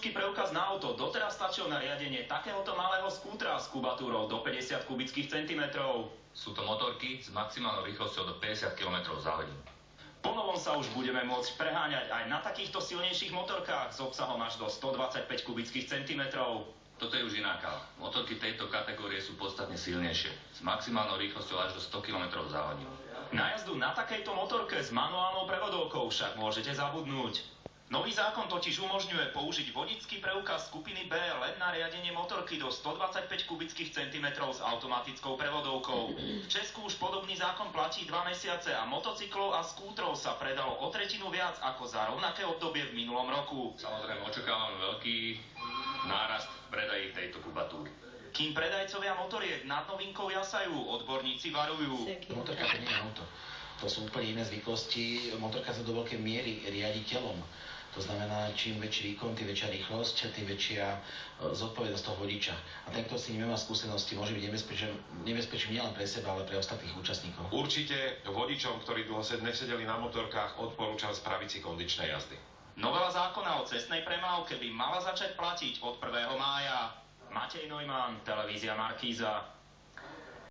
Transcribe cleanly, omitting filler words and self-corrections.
vodičský preukaz na auto doteraz stačil na riadenie takéhoto malého skútra s kubatúrou do 50 kubických centimetrov. Sú to motorky s maximálnou rýchlosťou do 50 km za hodinu. Ponovom sa už budeme môcť preháňať aj na takýchto silnejších motorkách s obsahom až do 125 kubických centimetrov. Toto je už iná káva. Motorky tejto kategórie sú podstatne silnejšie, s maximálnou rýchlosťou až do 100 km za hodinu. Na jazdu na takejto motorke s manuálnou prevodovkou však môžete zabudnúť. Nový zákon totiž umožňuje použiť vodičský preukaz skupiny B len na riadenie motorky do 125 kubických centimetrov s automatickou prevodovkou. V Česku už podobný zákon platí 2 mesiace a motocyklov a skútrov sa predalo o tretinu viac ako za rovnaké obdobie v minulom roku. Samozrejme očakávame veľký nárast v predaji tejto kubatúry. Kým predajcovia motoriek nad novinkou jasajú, odborníci varujú. Motorka to nie je auto. To sú úplne iné zvyklosti. Motorka sa do veľkej miery riadi telom. To znamená, čím väčší výkon, tým väčšia rýchlosť, tým väčšia zodpovednosť toho vodiča. A ten, kto si nemá skúsenosti, môže byť nebezpečný nielen pre seba, ale pre ostatných účastníkov. Určite vodičom, ktorí dlho nesedeli na motorkách, odporúčam spraviť si kondičné jazdy. Novela zákona o cestnej premávke by mala začať platiť od 1. mája. Matej Neumann, televízia Markíza.